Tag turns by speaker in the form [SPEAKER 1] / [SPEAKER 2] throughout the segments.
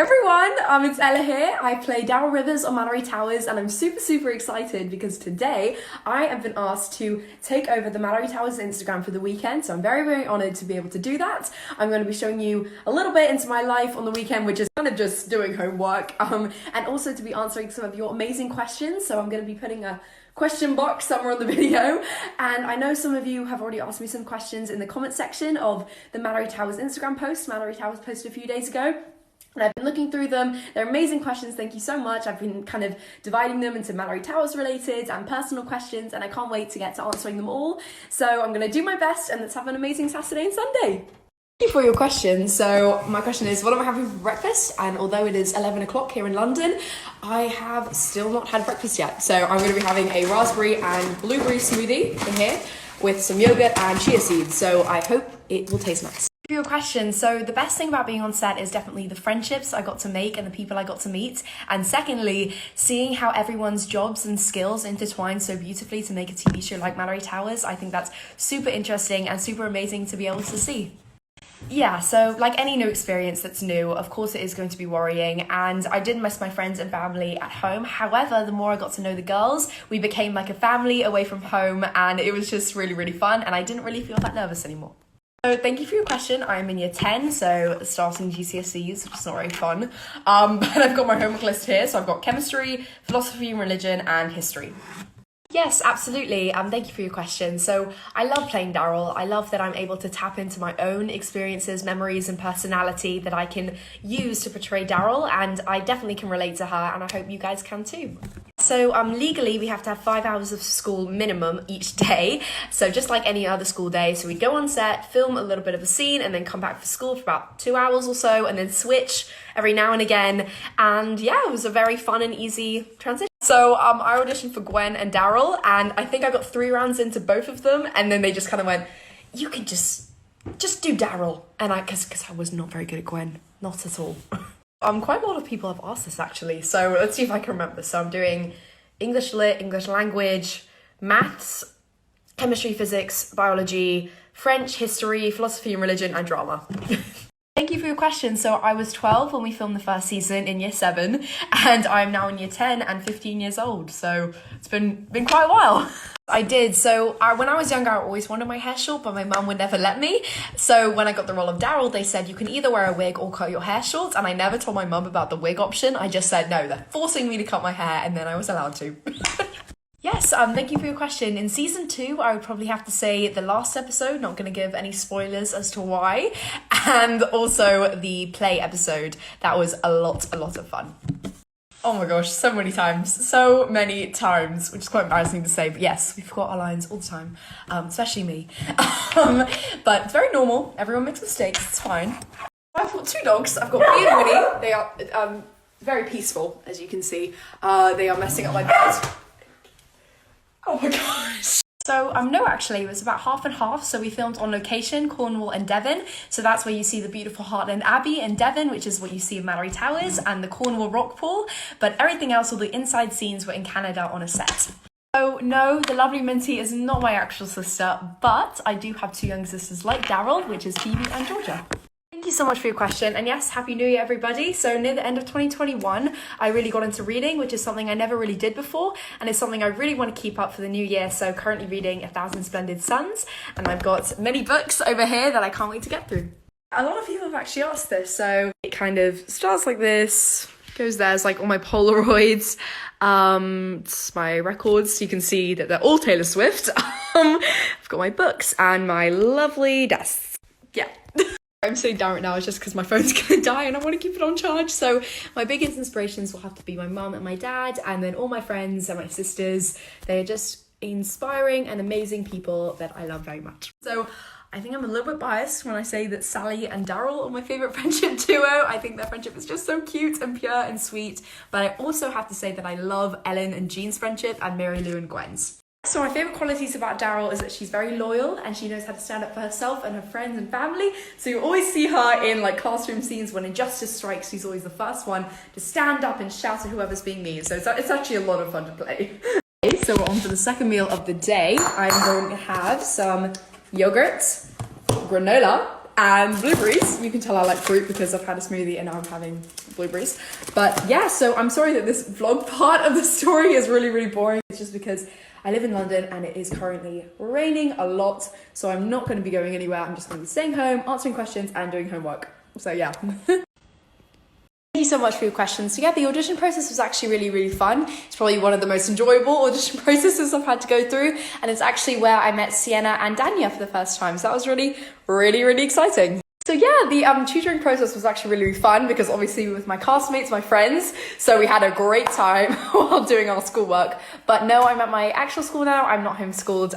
[SPEAKER 1] everyone, it's Ella here. I play Daryl Rivers on Malory Towers, and I'm super excited because today I have been asked to take over the Malory Towers Instagram for the weekend, so I'm very honoured to be able to do that. I'm going to be showing you a little bit into my life on the weekend, which is kind of just doing homework, and also to be answering some of your amazing questions. So I'm going to be putting a question box somewhere on the video, and I know some of you have already asked me some questions in the comment section of the Malory Towers Instagram post. Malory Towers posted a few days ago, and I've been looking through them. They're amazing questions, thank you so much. I've been kind of dividing them into Malory Towers related and personal questions, and I can't wait to get to answering them all. So I'm going to do my best, and let's have an amazing Saturday and Sunday. Thank you for your question. So my question is, what am I having for breakfast? And although it is 11 o'clock here in London, I have still not had breakfast yet. So I'm going to be having a raspberry and blueberry smoothie in here with some yogurt and chia seeds. So I hope it will taste nice. For your question, so the best thing about being on set is definitely the friendships I got to make and the people I got to meet, and secondly, seeing how everyone's jobs and skills intertwine so beautifully to make a TV show like Malory Towers. I think that's super interesting and super amazing to be able to see. Yeah, so like any new experience that's new, of course it is going to be worrying, and I did miss my friends and family at home. However, the more I got to know the girls, we became like a family away from home, and it was just really fun, and I didn't really feel that nervous anymore. So thank you for your question. I'm in year 10, so starting GCSEs, which is not very fun. But I've got my homework list here. So I've got chemistry, philosophy and religion, and history. Yes, absolutely. Thank you for your question. So I love playing Daryl. I love that I'm able to tap into my own experiences, memories, and personality that I can use to portray Daryl, and I definitely can relate to her, and I hope you guys can too. So legally we have to have 5 hours of school minimum each day, so just like any other school day. So we'd go on set, film a little bit of a scene, and then come back for school for about 2 hours or so, and then switch every now and again. And yeah, it was a very fun and easy transition. So I auditioned for Gwen and Daryl, and I think I got 3 rounds into both of them, and then they just kind of went, you can just do Daryl. And because I was not very good at Gwen, not at all. Quite a lot of people have asked this actually, so let's see if I can remember. So I'm doing English Lit, English Language, Maths, Chemistry, Physics, Biology, French, History, Philosophy and Religion, and Drama. Thank you for your question. So I was 12 when we filmed the first season in year 7, and I'm now in year 10 and 15 years old, so it's been quite a while. I did. So when I was younger, I always wanted my hair short, but my mum would never let me. So when I got the role of Daryl, they said you can either wear a wig or cut your hair short, and I never told my mum about the wig option. I just said no, they're forcing me to cut my hair, and then I was allowed to. Yes, thank you for your question. In season 2, I would probably have to say the last episode, not going to give any spoilers as to why, and also the play episode. That was a lot of fun. Oh my gosh, so many times, which is quite embarrassing to say, but yes, we forgot our lines all the time, especially me. But it's very normal, everyone makes mistakes, it's fine. I've got 2 dogs, I've got Bea and Winnie. They are very peaceful, as you can see. They are messing up my bed. Oh my gosh. So no, actually it was about half and half. So we filmed on location, Cornwall and Devon. So that's where you see the beautiful Heartland Abbey in Devon, which is what you see in Malory Towers, and the Cornwall Rock Pool. But everything else, all the inside scenes, were in Canada on a set. So no, the lovely Minty is not my actual sister, but I do have 2 young sisters like Daryl, which is Phoebe and Georgia. Thank you so much for your question, and yes, Happy New Year everybody. So near the end of 2021, I really got into reading, which is something I never really did before, and it's something I really want to keep up for the new year. So currently reading 1,000 Splendid Suns, and I've got many books over here that I can't wait to get through. A lot of people have actually asked this, so it kind of starts like this, goes there, it's like all my Polaroids, it's my records, you can see that they're all Taylor Swift. I've got my books and my lovely desks. Yeah. I'm sitting down right now, it's just because my phone's gonna die and I want to keep it on charge. So my biggest inspirations will have to be my mum and my dad, and then all my friends and my sisters. They are just inspiring and amazing people that I love very much. So I think I'm a little bit biased when I say that Sally and Daryl are my favourite friendship duo. I think their friendship is just so cute and pure and sweet. But I also have to say that I love Ellen and Jean's friendship, and Mary Lou and Gwen's. So my favourite qualities about Daryl is that she's very loyal, and she knows how to stand up for herself and her friends and family. So you always see her in like classroom scenes when injustice strikes. She's always the first one to stand up and shout at whoever's being mean. So it's actually a lot of fun to play. Okay, so we're on to the second meal of the day. I'm going to have some yogurt, granola, and blueberries. You can tell I like fruit because I've had a smoothie and now I'm having blueberries. But yeah, so I'm sorry that this vlog part of the story is really, really boring. It's just because I live in London and it is currently raining a lot. So I'm not going to be going anywhere. I'm just going to be staying home, answering questions and doing homework. So yeah. Thank you so much for your questions. So yeah, the audition process was actually really, really fun. It's probably one of the most enjoyable audition processes I've had to go through. And it's actually where I met Sienna and Danya for the first time. So that was really, really, really exciting. So yeah, the tutoring process was actually really, really fun because obviously with my classmates, my friends, so we had a great time while doing our schoolwork. But no, I'm at my actual school now. I'm not homeschooled.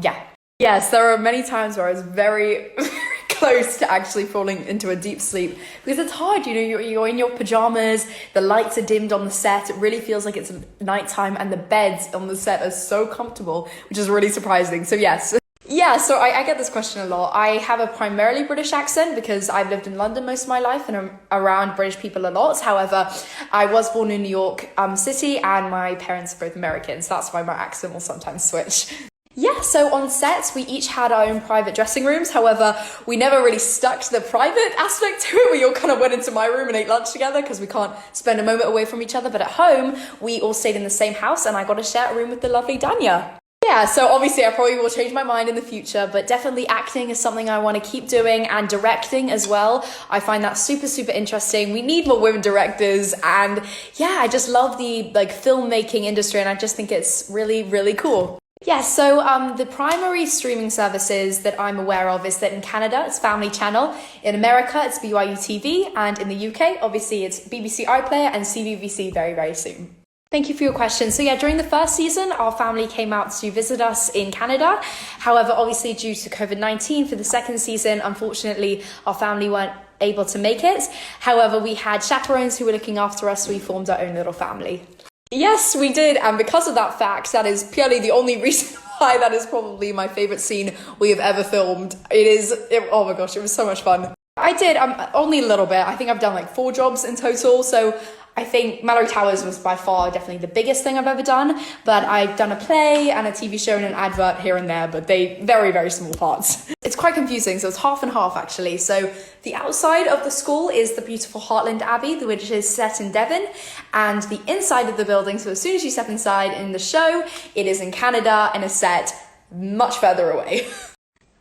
[SPEAKER 1] Yeah. Yes, there are many times where I was very, very close to actually falling into a deep sleep because it's hard, you know, you're in your pajamas, the lights are dimmed on the set, it really feels like it's nighttime and the beds on the set are so comfortable, which is really surprising. So yes. Yeah, so I get this question a lot. I have a primarily British accent because I've lived in London most of my life and I'm around British people a lot. However, I was born in New York City and my parents are both Americans. So that's why my accent will sometimes switch. Yeah, so on sets, we each had our own private dressing rooms. However, we never really stuck to the private aspect to it. We all kind of went into my room and ate lunch together because we can't spend a moment away from each other. But at home, we all stayed in the same house and I got to share a room with the lovely Danya. Yeah, so obviously I probably will change my mind in the future, but definitely acting is something I want to keep doing and directing as well. I find that super, super interesting. We need more women directors and yeah, I just love the filmmaking industry and I just think it's really, really cool. Yeah, so the primary streaming services that I'm aware of is that in Canada, it's Family Channel. In America, it's BYU TV. And in the UK, obviously, it's BBC iPlayer and CBBC very, very soon. Thank you for your question. So yeah, during the first season, our family came out to visit us in Canada. However, obviously, due to COVID-19 for the second season, unfortunately, our family weren't able to make it. However, we had chaperones who were looking after us, so we formed our own little family. Yes, we did, and because of that fact, that is purely the only reason why that is probably my favourite scene we have ever filmed. Oh my gosh, it was so much fun. I did, only a little bit. I think I've done like 4 jobs in total, so I think Malory Towers was by far definitely the biggest thing I've ever done, but I've done a play and a TV show and an advert here and there, but they very, very small parts. It's quite confusing, so it's half and half actually. So the outside of the school is the beautiful Heartland Abbey, which is set in Devon, and the inside of the building, so as soon as you step inside in the show, it is in Canada and is set much further away.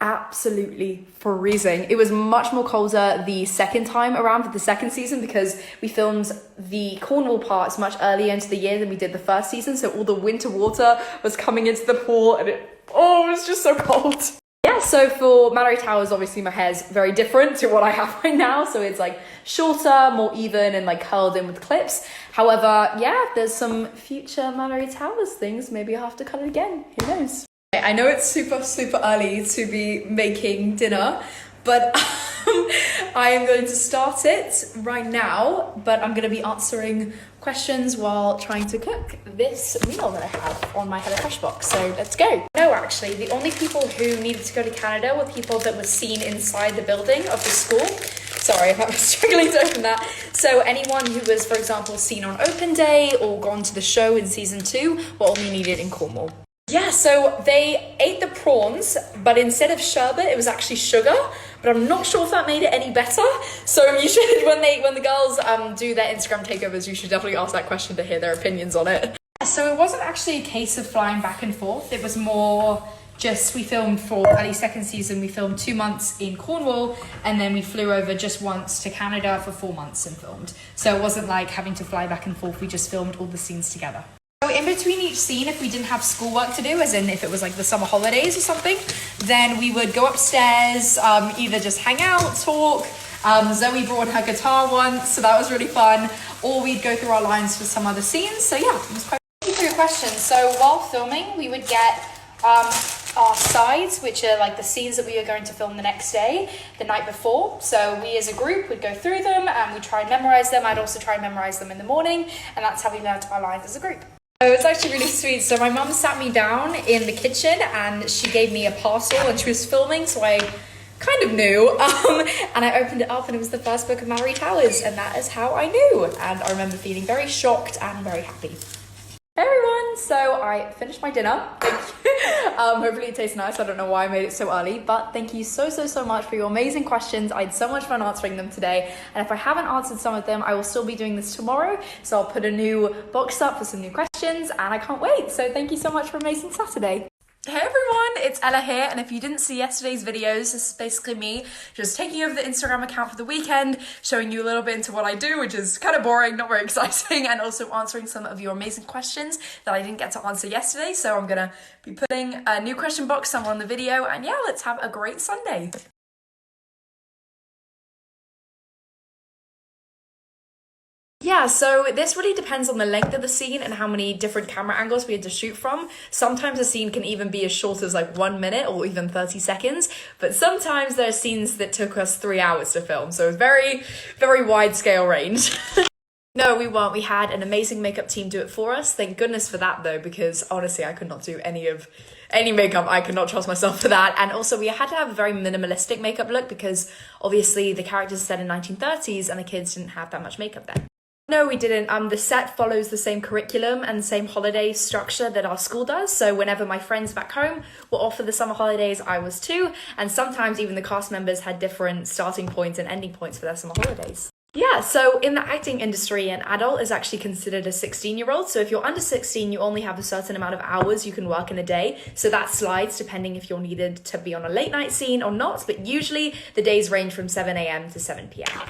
[SPEAKER 1] Absolutely freezing. It was much more colder the second time around for the second season because we filmed the Cornwall parts much earlier into the year than we did the first season, so all the winter water was coming into the pool and it was just so cold. Yeah, so for Malory Towers, obviously my hair's very different to what I have right now, so it's like shorter, more even and like curled in with clips. However, yeah, there's some future Malory Towers things. Maybe I'll have to cut it again, who knows? I know it's super, super early to be making dinner, but I am going to start it right now, but I'm going to be answering questions while trying to cook this meal that I have on my HelloFresh box. So let's go. No, actually, the only people who needed to go to Canada were people that were seen inside the building of the school. Sorry, I was struggling to open that. So anyone who was, for example, seen on open day or gone to the show in season 2 were only needed in Cornwall. Yeah, so they ate the prawns, but instead of sherbet, it was actually sugar. But I'm not sure if that made it any better. So you should, when the girls do their Instagram takeovers, you should definitely ask that question to hear their opinions on it. So it wasn't actually a case of flying back and forth. It was more just, we filmed for early second season, we filmed 2 months in Cornwall, and then we flew over just once to Canada for 4 months and filmed. So it wasn't like having to fly back and forth. We just filmed all the scenes together. So in between each scene, if we didn't have schoolwork to do, as in if it was like the summer holidays or something, then we would go upstairs, either just hang out, talk. Zoe brought her guitar once, so that was really fun. Or we'd go through our lines for some other scenes. So yeah, it was quite. Thank you for your question. So while filming, we would get our sides, which are like the scenes that we are going to film the next day, the night before. So we as a group would go through them and we try and memorize them. I'd also try and memorize them in the morning, and that's how we learned our lines as a group. Oh, it's actually really sweet. So my mum sat me down in the kitchen and she gave me a parcel and she was filming, so I kind of knew. And I opened it up and it was the first book of Malory Towers, and that is how I knew. And I remember feeling very shocked and very happy. Hey everyone!
[SPEAKER 2] everyone. So I finished my dinner. Thank you. Hopefully it tastes nice. I don't know why I made it so early, but thank you so much for your amazing questions. I had so much fun answering them today. And if I haven't answered some of them, I will still be doing this tomorrow. So I'll put a new box up for some new questions and I can't wait. So thank you so much for an amazing Saturday.
[SPEAKER 1] Hey everyone, it's Ella here, and if you didn't see yesterday's videos, this is basically me just taking over the Instagram account for the weekend, showing you a little bit into what I do, which is kind of boring, not very exciting, and also answering some of your amazing questions that I didn't get to answer yesterday. So I'm gonna be putting a new question box somewhere on the video, and yeah, let's have a great Sunday. Yeah, so this really depends on the length of the scene and how many different camera angles we had to shoot from. Sometimes a scene can even be as short as like 1 minute or even 30 seconds, but sometimes there are scenes that took us 3 hours to film, so it's very wide scale range. No, we weren't. We had an amazing makeup team do it for us. Thank goodness for that though, because honestly, I could not do any makeup. I could not trust myself for that. And also we had to have a very minimalistic makeup look because obviously the characters are set in 1930s and the kids didn't have that much makeup then. No, we didn't. The set follows the same curriculum and the same holiday structure that our school does. So whenever my friends back home were off for the summer holidays, I was too. And sometimes even the cast members had different starting points and ending points for their summer holidays. Yeah, so in the acting industry, an adult is actually considered a 16-year-old. So if you're under 16, you only have a certain amount of hours you can work in a day. So that slides depending if you're needed to be on a late night scene or not. But usually the days range from 7 a.m. to 7 p.m.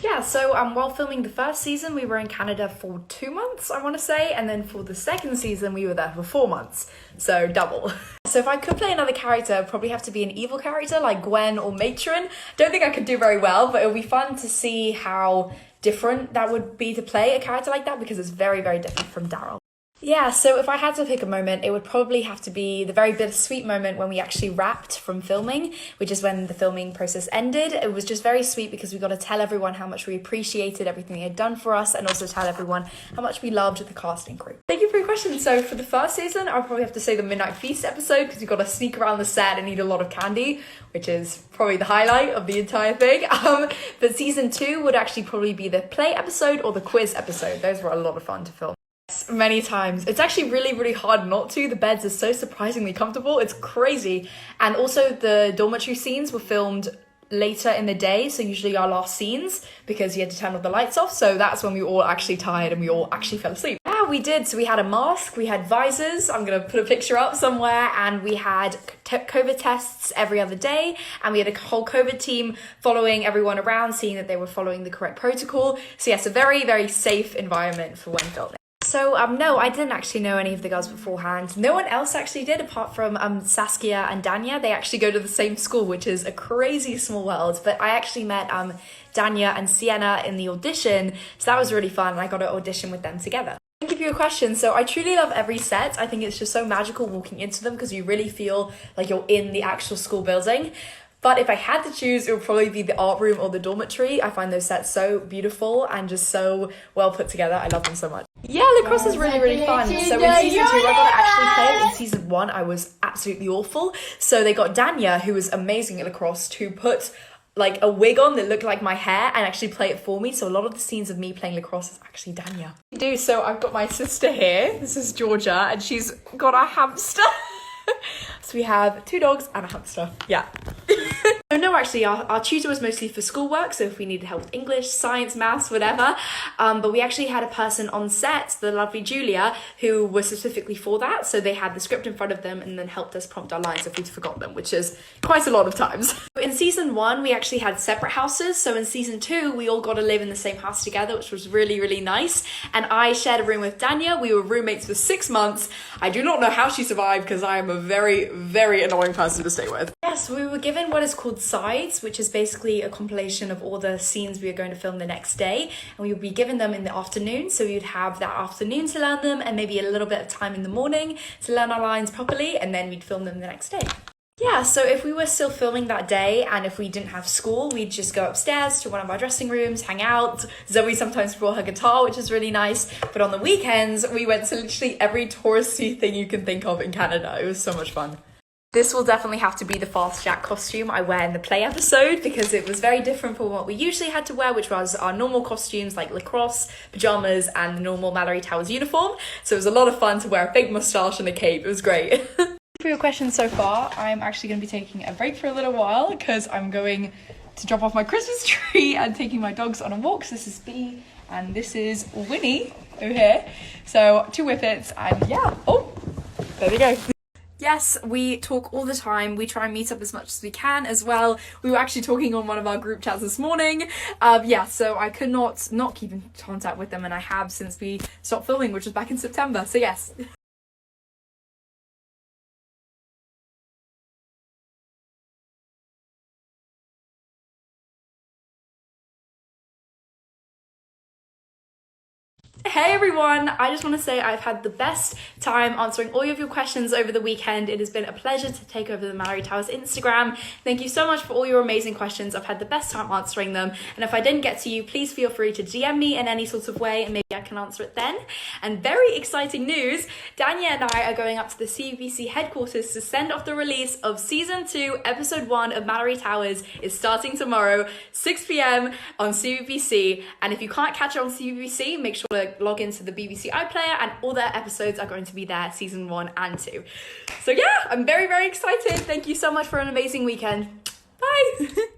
[SPEAKER 1] Yeah, so while filming the first season, we were in Canada for 2 months, I want to say, and then for the second season, we were there for 4 months, so double. So if I could play another character, I'd probably have to be an evil character like Gwen or Matron. Don't think I could do very well, but it would be fun to see how different that would be to play a character like that because it's very different from Daryl. Yeah, so if I had to pick a moment, it would probably have to be the very bittersweet moment when we actually wrapped from filming, which is when the filming process ended. It was just very sweet because we got to tell everyone how much we appreciated everything they had done for us and also tell everyone how much we loved the cast and crew. Thank you for your question. So for the first season, I'll probably have to say the Midnight Feast episode because you've got to sneak around the set and eat a lot of candy, which is probably the highlight of the entire thing. But season 2 would actually probably be the play episode or the quiz episode. Those were a lot of fun to film. Many times. It's actually really hard not to. The beds are so surprisingly comfortable. It's crazy. And also the dormitory scenes were filmed later in the day, so usually our last scenes because you had to turn all the lights off, so that's when we were all actually tired and we all actually fell asleep. Yeah, we did. So we had a mask, we had visors, I'm gonna put a picture up somewhere, and we had COVID tests every other day, and we had a whole COVID team following everyone around, seeing that they were following the correct protocol. So yes, a very safe environment for when filming. So, no, I didn't actually know any of the girls beforehand. No one else actually did, apart from Saskia and Danya. They actually go to the same school, which is a crazy small world. But I actually met Danya and Sienna in the audition, so that was really fun, and I got to audition with them together. Thank you for your question. So I truly love every set. I think it's just so magical walking into them because you really feel like you're in the actual school building. But if I had to choose, it would probably be the art room or the dormitory. I find those sets so beautiful and just so well put together. I love them so much. Yeah, lacrosse is really fun. So in season 2, I got to actually play it. In season 1, I was absolutely awful. So they got Danya, who was amazing at lacrosse, to put like a wig on that looked like my hair and actually play it for me. So a lot of the scenes of me playing lacrosse is actually Danya. So I've got my sister here. This is Georgia, and she's got a hamster. So we have 2 dogs and a hamster. Yeah. No, actually, our tutor was mostly for schoolwork, so if we needed help with English, science, maths, whatever. But we actually had a person on set, the lovely Julia, who was specifically for that. So they had the script in front of them and then helped us prompt our lines if we'd forgot them, which is quite a lot of times. In season 1, we actually had separate houses. So in season 2, we all got to live in the same house together, which was really nice. And I shared a room with Danya. We were roommates for 6 months. I do not know how she survived because I am a very annoying person to stay with. Yes, we were given what is called sides, which is basically a compilation of all the scenes we are going to film the next day, and we would be given them in the afternoon, so you'd have that afternoon to learn them and maybe a little bit of time in the morning to learn our lines properly, and then we'd film them the next day. Yeah, so if we were still filming that day and if we didn't have school, we'd just go upstairs to one of our dressing rooms, hang out. Zoe sometimes brought her guitar, which is really nice. But on the weekends, we went to literally every touristy thing you can think of in Canada. It was so much fun.
[SPEAKER 2] This will definitely have to be the Fast Jack costume I wear in the play episode, because it was very different from what we usually had to wear, which was our normal costumes like lacrosse, pajamas, and the normal Malory Towers uniform. So it was a lot of fun to wear a fake moustache and a cape. It was great. For your questions so far, I'm actually going to be taking a break for a little while because I'm going to drop off my Christmas tree and taking my dogs on a walk. So this is Bee and this is Winnie over here. So 2 whippets and yeah, oh, there we go. Yes, we talk all the time. We try and meet up as much as we can as well. We were actually talking on one of our group chats this morning. Yeah, so I could not keep in contact with them, and I have since we stopped filming, which was back in September. So yes. Hey everyone, I just want to say I've had the best time answering all of your questions over the weekend. It has been a pleasure to take over the Malory Towers Instagram. Thank you so much for all your amazing questions. I've had the best time answering them. And if I didn't get to you, please feel free to DM me in any sort of way and maybe I can answer it then. And very exciting news, Danya and I are going up to the CBBC headquarters to send off the release of Season 2, Episode 1 of Malory Towers. Is starting tomorrow, 6 p.m. on CBBC. And if you can't catch it on CBBC, make sure to log into the BBC iPlayer and all their episodes are going to be there, Season 1 and 2. So yeah, I'm very, very excited. Thank you so much for an amazing weekend. Bye!